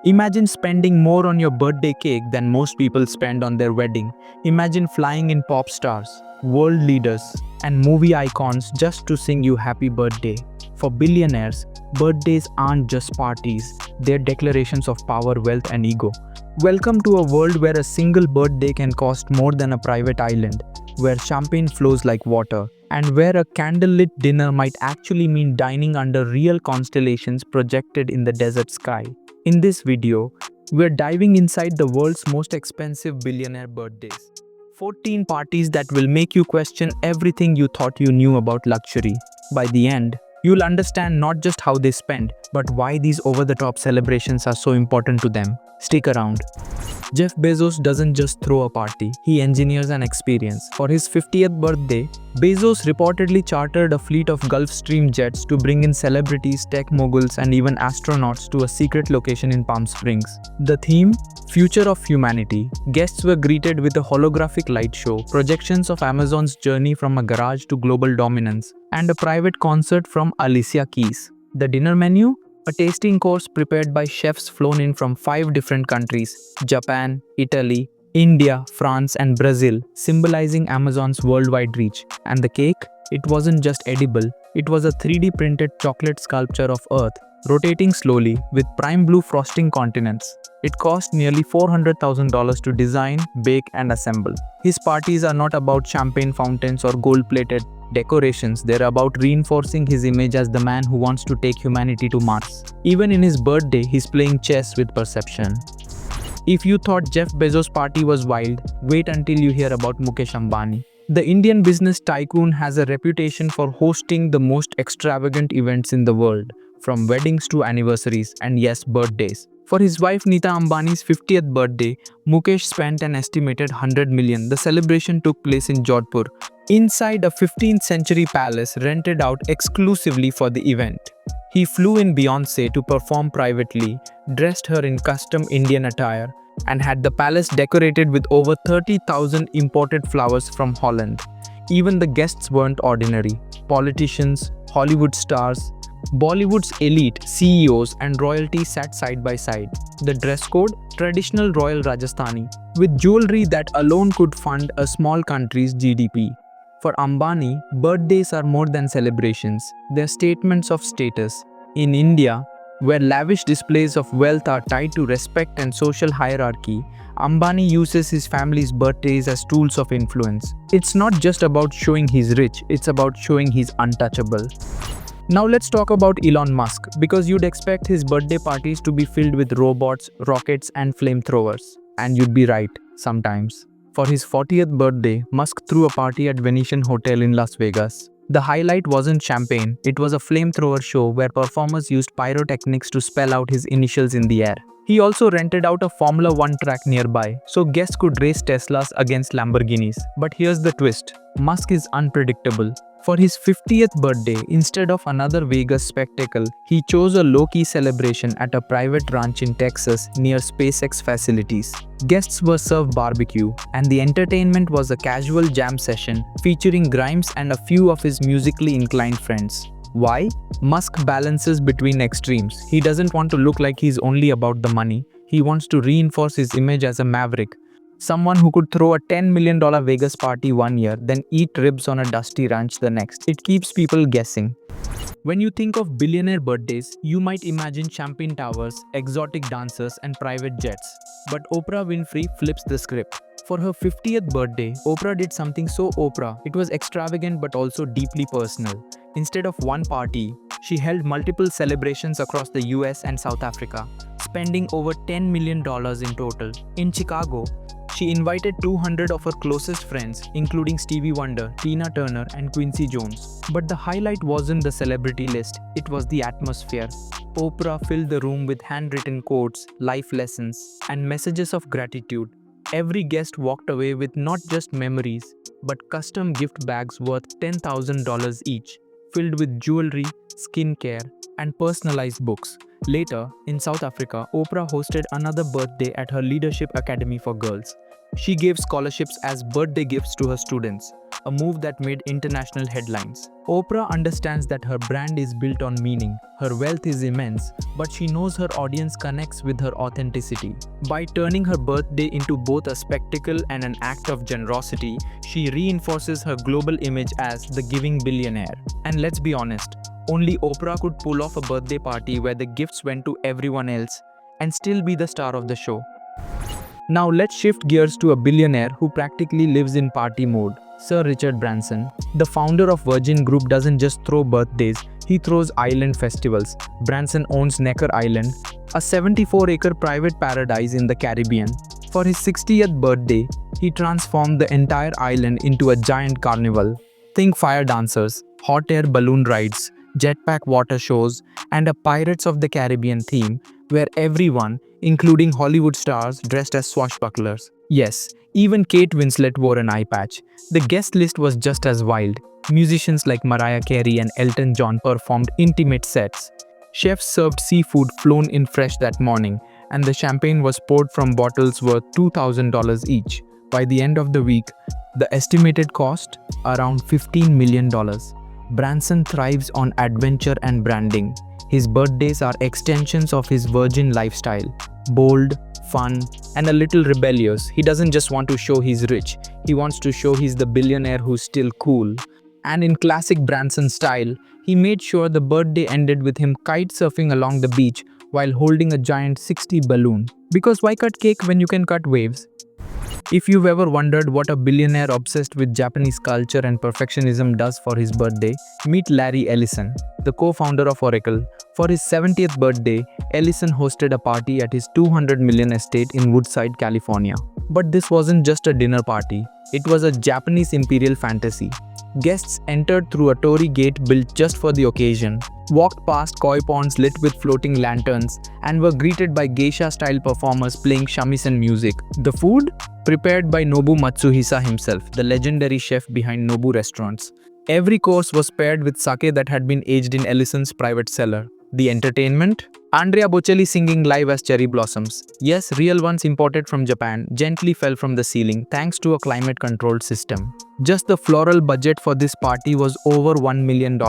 Imagine spending more on your birthday cake than most people spend on their wedding. Imagine flying in pop stars, world leaders, and movie icons just to sing you happy birthday. For billionaires, birthdays aren't just parties, they're declarations of power, wealth, and ego. Welcome to a world where a single birthday can cost more than a private island, where champagne flows like water, and where a candlelit dinner might actually mean dining under real constellations projected in the desert sky. In this video, we're diving inside the world's most expensive billionaire birthdays. 14 parties that will make you question everything you thought you knew about luxury. By the end, you'll understand not just how they spend, but why these over-the-top celebrations are so important to them. Stick around. Jeff Bezos doesn't just throw a party, he engineers an experience. For his 50th birthday, Bezos reportedly chartered a fleet of Gulfstream jets to bring in celebrities, tech moguls, and even astronauts to a secret location in Palm Springs. The theme? Future of Humanity. Guests were greeted with a holographic light show, projections of Amazon's journey from a garage to global dominance, and a private concert from Alicia Keys. The dinner menu? A tasting course prepared by chefs flown in from 5 different countries: Japan, Italy, India, France, and Brazil, symbolizing Amazon's worldwide reach. And the cake? It wasn't just edible, it was a 3D printed chocolate sculpture of Earth, rotating slowly with prime blue frosting continents. It cost nearly $400,000 to design, bake, and assemble. His parties are not about champagne fountains or gold-plated decorations, they're about reinforcing his image as the man who wants to take humanity to Mars. Even in his birthday, he's playing chess with perception. If you thought Jeff Bezos' party was wild, wait until you hear about Mukesh Ambani. The Indian business tycoon has a reputation for hosting the most extravagant events in the world, from weddings to anniversaries and yes, birthdays. For his wife Nita Ambani's 50th birthday, Mukesh spent an estimated $100 million. The celebration took place in Jodhpur, inside a 15th century palace rented out exclusively for the event. He flew in Beyoncé to perform privately, dressed her in custom Indian attire, and had the palace decorated with over 30,000 imported flowers from Holland. Even the guests weren't ordinary. Politicians, Hollywood stars, Bollywood's elite, CEOs, and royalty sat side by side. The dress code? Traditional royal Rajasthani, with jewelry that alone could fund a small country's GDP. For Ambani, birthdays are more than celebrations, they're statements of status. In India, where lavish displays of wealth are tied to respect and social hierarchy, Ambani uses his family's birthdays as tools of influence. It's not just about showing he's rich, it's about showing he's untouchable. Now let's talk about Elon Musk, because you'd expect his birthday parties to be filled with robots, rockets, and flamethrowers. And you'd be right, sometimes. For his 40th birthday, Musk threw a party at Venetian Hotel in Las Vegas. The highlight wasn't champagne, it was a flamethrower show where performers used pyrotechnics to spell out his initials in the air. He also rented out a Formula 1 track nearby, so guests could race Teslas against Lamborghinis. But here's the twist: Musk is unpredictable. For his 50th birthday, instead of another Vegas spectacle, he chose a low-key celebration at a private ranch in Texas near SpaceX facilities. Guests were served barbecue, and the entertainment was a casual jam session featuring Grimes and a few of his musically inclined friends. Why? Musk balances between extremes. He doesn't want to look like he's only about the money. He wants to reinforce his image as a maverick. Someone who could throw a $10 million Vegas party one year, then eat ribs on a dusty ranch the next. It keeps people guessing. When you think of billionaire birthdays, you might imagine champagne towers, exotic dancers, and private jets. But Oprah Winfrey flips the script. For her 50th birthday, Oprah did something so Oprah. It was extravagant but also deeply personal. Instead of one party, she held multiple celebrations across the US and South Africa, spending over $10 million in total. In Chicago, she invited 200 of her closest friends, including Stevie Wonder, Tina Turner, and Quincy Jones. But the highlight wasn't the celebrity list, it was the atmosphere. Oprah filled the room with handwritten quotes, life lessons, and messages of gratitude. Every guest walked away with not just memories, but custom gift bags worth $10,000 each, filled with jewelry, skincare, and personalized books. Later, in South Africa, Oprah hosted another birthday at her Leadership Academy for Girls. She gave scholarships as birthday gifts to her students. a move that made international headlines. Oprah understands that her brand is built on meaning, her wealth is immense, but she knows her audience connects with her authenticity. By turning her birthday into both a spectacle and an act of generosity, she reinforces her global image as the giving billionaire. And let's be honest, only Oprah could pull off a birthday party where the gifts went to everyone else and still be the star of the show. Now let's shift gears to a billionaire who practically lives in party mode, Sir Richard Branson. The founder of Virgin Group doesn't just throw birthdays, he throws island festivals. Branson owns Necker Island, a 74-acre private paradise in the Caribbean. For his 60th birthday, he transformed the entire island into a giant carnival. Think fire dancers, hot air balloon rides, jetpack water shows, and a Pirates of the Caribbean theme where everyone, including Hollywood stars, dressed as swashbucklers. Yes, even Kate Winslet wore an eye patch. The guest list was just as wild. Musicians like Mariah Carey and Elton John performed intimate sets. Chefs served seafood flown in fresh that morning, and the champagne was poured from bottles worth $2,000 each. By the end of the week, the estimated cost? Around $15 million. Branson thrives on adventure and branding. His birthdays are extensions of his virgin lifestyle. Bold, fun, and a little rebellious. He doesn't just want to show he's rich, he wants to show he's the billionaire who's still cool. And in classic Branson style, he made sure the birthday ended with him kite surfing along the beach while holding a giant 60 balloon. Because why cut cake when you can cut waves? If you've ever wondered what a billionaire obsessed with Japanese culture and perfectionism does for his birthday, meet Larry Ellison, the co-founder of Oracle. For his 70th birthday, Ellison hosted a party at his $200 million estate in Woodside, California. But this wasn't just a dinner party, it was a Japanese imperial fantasy. Guests entered through a torii gate built just for the occasion, walked past koi ponds lit with floating lanterns, and were greeted by geisha-style performers playing shamisen music. The food? Prepared by Nobu Matsuhisa himself, the legendary chef behind Nobu restaurants. Every course was paired with sake that had been aged in Ellison's private cellar. The entertainment? Andrea Bocelli singing live as cherry blossoms. Yes, real ones imported from Japan gently fell from the ceiling thanks to a climate-controlled system. Just the floral budget for this party was over $1 million.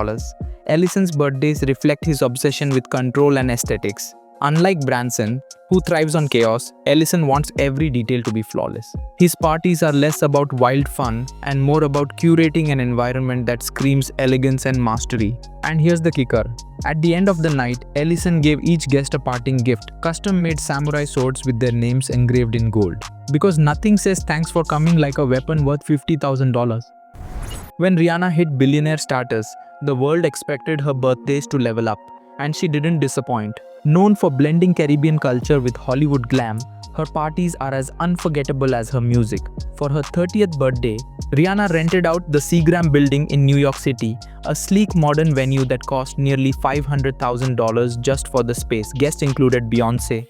Ellison's birthdays reflect his obsession with control and aesthetics. Unlike Branson, who thrives on chaos, Ellison wants every detail to be flawless. His parties are less about wild fun and more about curating an environment that screams elegance and mastery. And here's the kicker. At the end of the night, Ellison gave each guest a parting gift, custom-made samurai swords with their names engraved in gold. Because nothing says thanks for coming like a weapon worth $50,000. When Rihanna hit billionaire status, the world expected her birthdays to level up. And she didn't disappoint. Known for blending Caribbean culture with Hollywood glam, her parties are as unforgettable as her music. For her 30th birthday, Rihanna rented out the Seagram building in New York City, a sleek modern venue that cost nearly $500,000 just for the space. Guests included Beyoncé,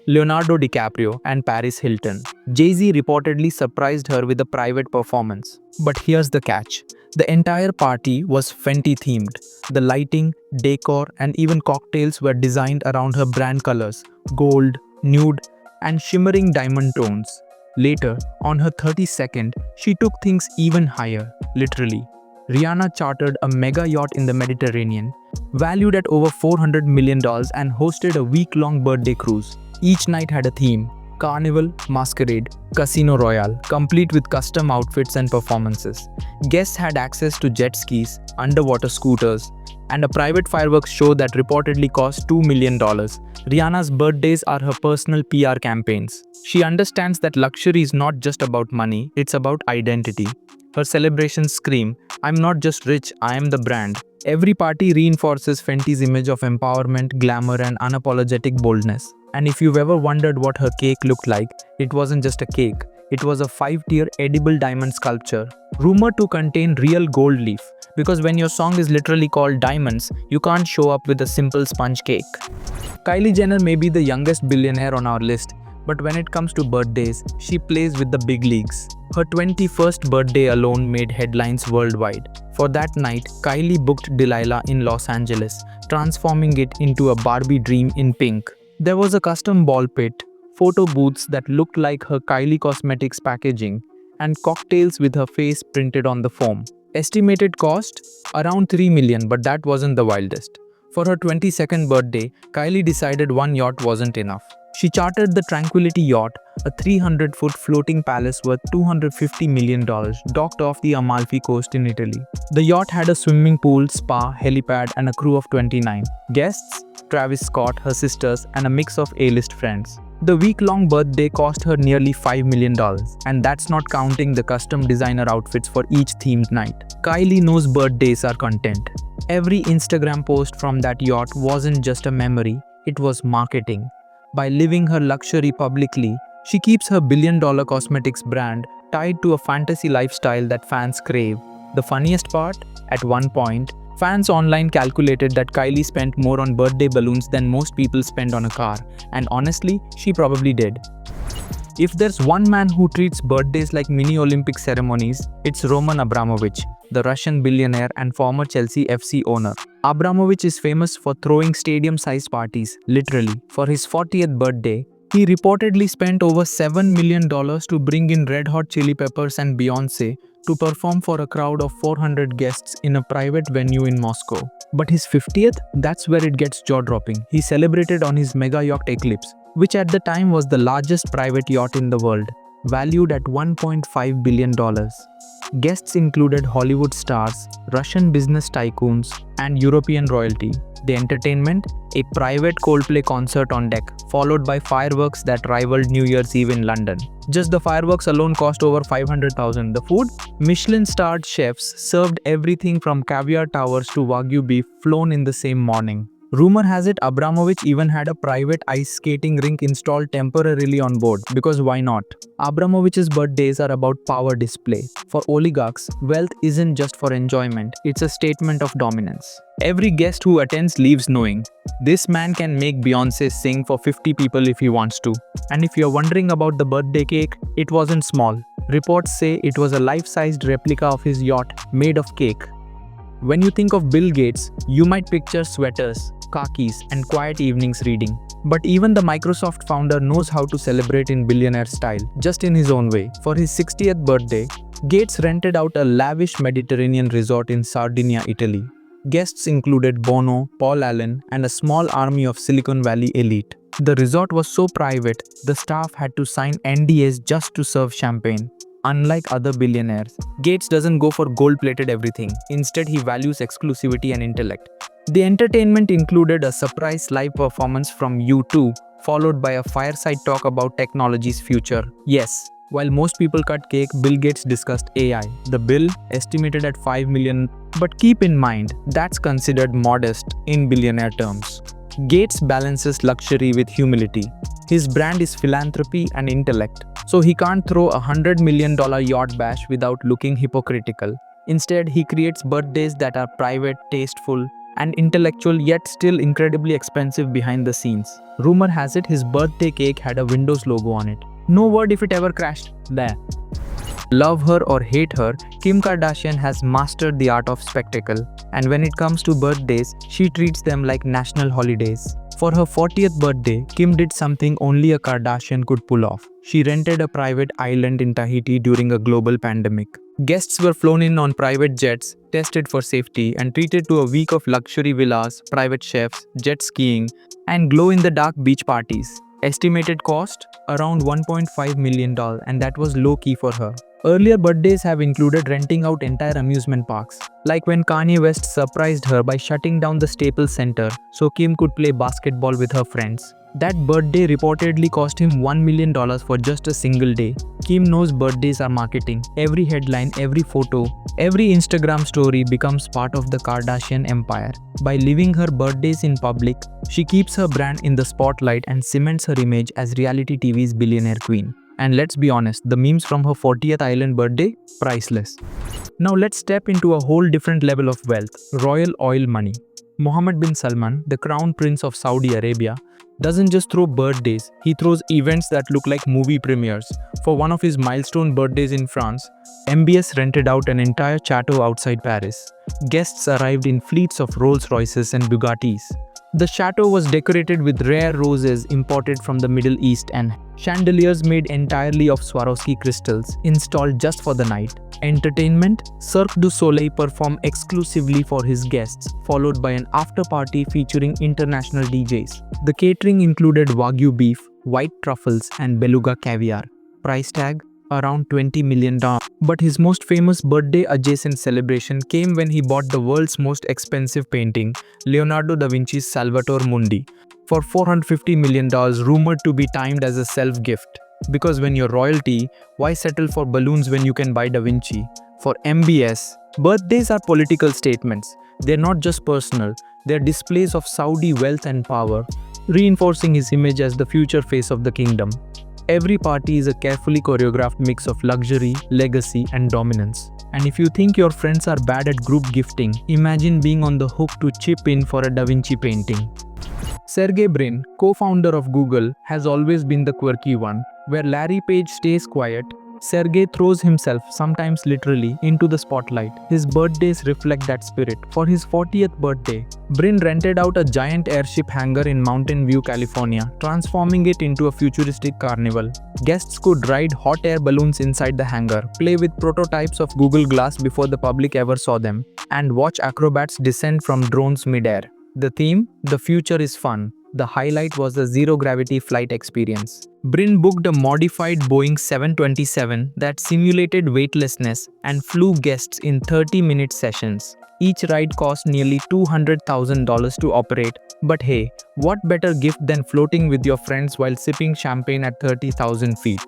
Leonardo DiCaprio, and Paris Hilton. Jay-Z reportedly surprised her with a private performance. But here's the catch. The entire party was Fenty themed. The lighting, decor, and even cocktails were designed around her brand colors: gold, nude, and shimmering diamond tones. Later, on her 32nd, she took things even higher, literally. Rihanna chartered a mega yacht in the Mediterranean, valued at over $400 million, and hosted a week-long birthday cruise. Each night had a theme: Carnival, Masquerade, Casino Royale, complete with custom outfits and performances. Guests had access to jet skis, underwater scooters, and a private fireworks show that reportedly cost $2 million. Rihanna's birthdays are her personal PR campaigns. She understands that luxury is not just about money, it's about identity. Her celebrations scream, "I'm not just rich, I am the brand." Every party reinforces Fenty's image of empowerment, glamour, and unapologetic boldness. And if you've ever wondered what her cake looked like, it wasn't just a cake. It was a 5-tier edible diamond sculpture, rumored to contain real gold leaf. Because when your song is literally called Diamonds, you can't show up with a simple sponge cake. Kylie Jenner may be the youngest billionaire on our list, but when it comes to birthdays, she plays with the big leagues. Her 21st birthday alone made headlines worldwide. For that night, Kylie booked Delilah in Los Angeles, transforming it into a Barbie dream in pink. There was a custom ball pit, photo booths that looked like her Kylie Cosmetics packaging, and cocktails with her face printed on the foam. Estimated cost? Around 3 million, but that wasn't the wildest. For her 22nd birthday, Kylie decided one yacht wasn't enough. She chartered the Tranquility Yacht, a 300-foot floating palace worth $250 million, docked off the Amalfi Coast in Italy. The yacht had a swimming pool, spa, helipad, and a crew of 29 guests, Travis Scott, her sisters, and a mix of A-list friends. The week-long birthday cost her nearly $5 million, and that's not counting the custom designer outfits for each themed night. Kylie knows birthdays are content. Every Instagram post from that yacht wasn't just a memory, it was marketing. By living her luxury publicly, she keeps her billion-dollar cosmetics brand tied to a fantasy lifestyle that fans crave. The funniest part? At one point, fans online calculated that Kylie spent more on birthday balloons than most people spend on a car, and honestly, she probably did. If there's one man who treats birthdays like mini Olympic ceremonies, it's Roman Abramovich, the Russian billionaire and former Chelsea FC owner. Abramovich is famous for throwing stadium-sized parties, literally. For his 40th birthday, he reportedly spent over $7 million to bring in Red Hot Chili Peppers and Beyoncé to perform for a crowd of 400 guests in a private venue in Moscow. But his 50th? That's where it gets jaw-dropping. He celebrated on his mega yacht Eclipse, which at the time was the largest private yacht in the world, valued at $1.5 billion. Guests included Hollywood stars, Russian business tycoons, and European royalty. The entertainment? A private Coldplay concert on deck, followed by fireworks that rivaled New Year's Eve in London. Just the fireworks alone cost over $500,000. The food? Michelin-starred chefs served everything from caviar towers to Wagyu beef flown in the same morning. Rumor has it Abramovich even had a private ice skating rink installed temporarily on board, because why not? Abramovich's birthdays are about power display. For oligarchs, wealth isn't just for enjoyment, it's a statement of dominance. Every guest who attends leaves knowing, this man can make Beyoncé sing for 50 people if he wants to. And if you're wondering about the birthday cake, it wasn't small. Reports say it was a life-sized replica of his yacht made of cake. When you think of Bill Gates, you might picture sweaters, khakis, and quiet evenings reading. But even the Microsoft founder knows how to celebrate in billionaire style, just in his own way. For his 60th birthday, Gates rented out a lavish Mediterranean resort in Sardinia, Italy. Guests included Bono, Paul Allen, and a small army of Silicon Valley elite. The resort was so private, the staff had to sign NDAs just to serve champagne. Unlike other billionaires, Gates doesn't go for gold-plated everything. Instead, he values exclusivity and intellect. The entertainment included a surprise live performance from U2, followed by a fireside talk about technology's future. Yes, while most people cut cake, Bill Gates discussed AI. The bill, estimated at $5 million, but keep in mind, that's considered modest in billionaire terms. Gates balances luxury with humility. His brand is philanthropy and intellect, so he can't throw a $100 million yacht bash without looking hypocritical. Instead, he creates birthdays that are private, tasteful, and intellectual, yet still incredibly expensive behind the scenes. Rumor has it his birthday cake had a Windows logo on it. No word if it ever crashed. There. Love her or hate her, Kim Kardashian has mastered the art of spectacle, and when it comes to birthdays, she treats them like national holidays. For her 40th birthday, Kim did something only a Kardashian could pull off. She rented a private island in Tahiti during a global pandemic. Guests were flown in on private jets, tested for safety, and treated to a week of luxury villas, private chefs, jet skiing, and glow-in-the-dark beach parties. Estimated cost? Around $1.5 million, and that was low-key for her. Earlier birthdays have included renting out entire amusement parks, like when Kanye West surprised her by shutting down the Staples Center so Kim could play basketball with her friends. That birthday reportedly cost him $1 million for just a single day. Kim knows birthdays are marketing. Every headline, every photo, every Instagram story becomes part of the Kardashian empire. By living her birthdays in public, she keeps her brand in the spotlight and cements her image as reality TV's billionaire queen. And let's be honest, the memes from her 40th island birthday? Priceless. Now let's step into a whole different level of wealth, royal oil money. Mohammed bin Salman, the crown prince of Saudi Arabia, doesn't just throw birthdays, he throws events that look like movie premieres. For one of his milestone birthdays in France, MBS rented out an entire chateau outside Paris. Guests arrived in fleets of Rolls Royces and Bugattis. The chateau was decorated with rare roses imported from the Middle East and chandeliers made entirely of Swarovski crystals installed just for the night. Entertainment: Cirque du Soleil performed exclusively for his guests, followed by an after-party featuring international DJs. The catering included Wagyu beef, white truffles, and beluga caviar. Price tag: around $20 million. But his most famous birthday adjacent celebration came when he bought the world's most expensive painting, Leonardo da Vinci's Salvator Mundi, for $450 million, rumored to be timed as a self-gift. Because when you're royalty, why settle for balloons when you can buy Da Vinci? For MBS, birthdays are political statements. They're not just personal, they're displays of Saudi wealth and power, reinforcing his image as the future face of the kingdom. Every party is a carefully choreographed mix of luxury, legacy, and dominance. And if you think your friends are bad at group gifting, imagine being on the hook to chip in for a Da Vinci painting. Sergey Brin, co-founder of Google, has always been the quirky one. Where Larry Page stays quiet, Sergey throws himself, sometimes literally, into the spotlight. His birthdays reflect that spirit. For his 40th birthday, Brin rented out a giant airship hangar in Mountain View, California, transforming it into a futuristic carnival. Guests could ride hot air balloons inside the hangar, play with prototypes of Google Glass before the public ever saw them, and watch acrobats descend from drones mid-air. The theme: the future is fun. The highlight was the zero-gravity flight experience. Brin booked a modified Boeing 727 that simulated weightlessness and flew guests in 30-minute sessions. Each ride cost nearly $200,000 to operate, but hey, what better gift than floating with your friends while sipping champagne at 30,000 feet?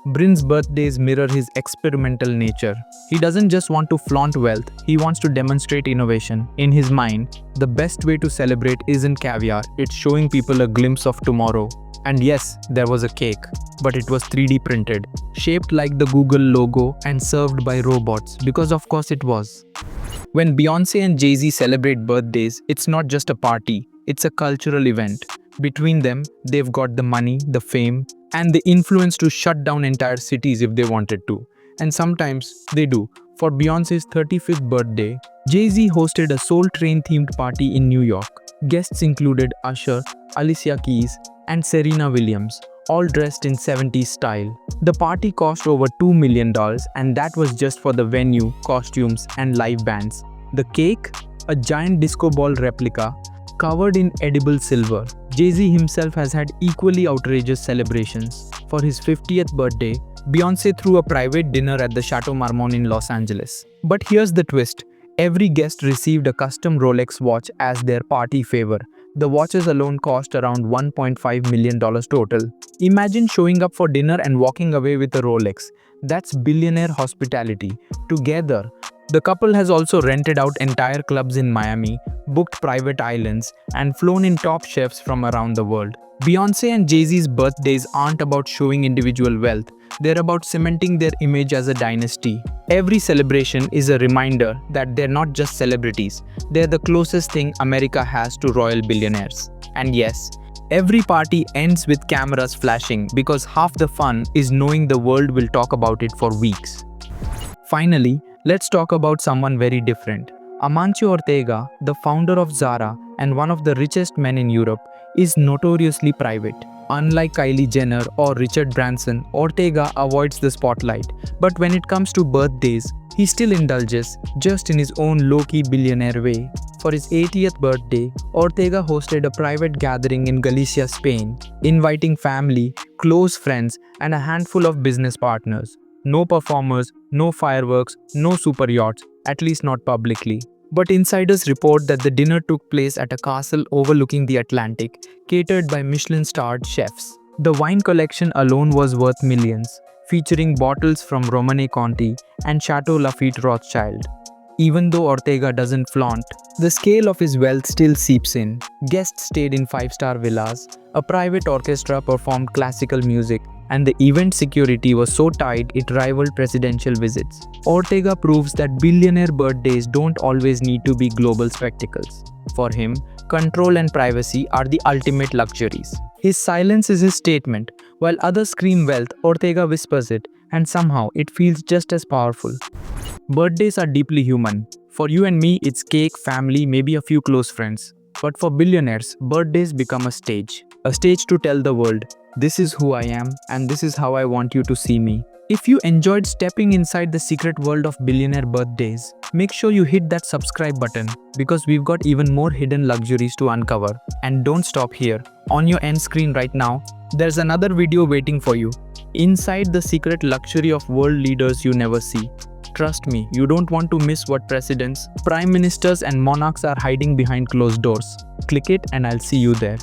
Brin's birthdays mirror his experimental nature. He doesn't just want to flaunt wealth, he wants to demonstrate innovation. In his mind, the best way to celebrate isn't caviar, it's showing people a glimpse of tomorrow. And yes, there was a cake, but it was 3D printed, shaped like the Google logo and served by robots, because of course it was. When Beyoncé and Jay-Z celebrate birthdays, it's not just a party, it's a cultural event. Between them, they've got the money, the fame, and the influence to shut down entire cities if they wanted to. And sometimes they do. For Beyoncé's 35th birthday, Jay-Z hosted a Soul Train themed party in New York. Guests included Usher, Alicia Keys, and Serena Williams, all dressed in 70s style. The party cost over $2 million, and that was just for the venue, costumes, and live bands. The cake? A giant disco ball replica, covered in edible silver. Jay-Z himself has had equally outrageous celebrations. For his 50th birthday, Beyoncé threw a private dinner at the Chateau Marmont in Los Angeles. But here's the twist. Every guest received a custom Rolex watch as their party favor. The watches alone cost around $1.5 million total. Imagine showing up for dinner and walking away with a Rolex. That's billionaire hospitality. Together, the couple has also rented out entire clubs in Miami, booked private islands, and flown in top chefs from around the world. Beyoncé and Jay-Z's birthdays aren't about showing individual wealth, they're about cementing their image as a dynasty. Every celebration is a reminder that they're not just celebrities, they're the closest thing America has to royal billionaires. And yes, every party ends with cameras flashing because half the fun is knowing the world will talk about it for weeks. Finally, let's talk about someone very different. Amancio Ortega, the founder of Zara and one of the richest men in Europe, is notoriously private. Unlike Kylie Jenner or Richard Branson, Ortega avoids the spotlight. But when it comes to birthdays, he still indulges, just in his own low-key billionaire way. For his 80th birthday, Ortega hosted a private gathering in Galicia, Spain, inviting family, close friends, and a handful of business partners. No performers, no fireworks, no super yachts, at least not publicly. But insiders report that the dinner took place at a castle overlooking the Atlantic, catered by Michelin-starred chefs. The wine collection alone was worth millions, featuring bottles from Romanée Conti and Chateau Lafite Rothschild. Even though Ortega doesn't flaunt, the scale of his wealth still seeps in. Guests stayed in 5-star villas, a private orchestra performed classical music, and the event security was so tight it rivaled presidential visits. Ortega proves that billionaire birthdays don't always need to be global spectacles. For him, control and privacy are the ultimate luxuries. His silence is his statement. While others scream wealth, Ortega whispers it, and somehow it feels just as powerful. Birthdays are deeply human. For you and me, it's cake, family, maybe a few close friends. But for billionaires, birthdays become a stage to tell the world, this is who I am and this is how I want you to see me. If you enjoyed stepping inside the secret world of billionaire birthdays, make sure you hit that subscribe button because we've got even more hidden luxuries to uncover. And don't stop here. On your end screen right now, there's another video waiting for you. Inside the secret luxury of world leaders you never see. Trust me, you don't want to miss what presidents, prime ministers and monarchs are hiding behind closed doors. Click it and I'll see you there.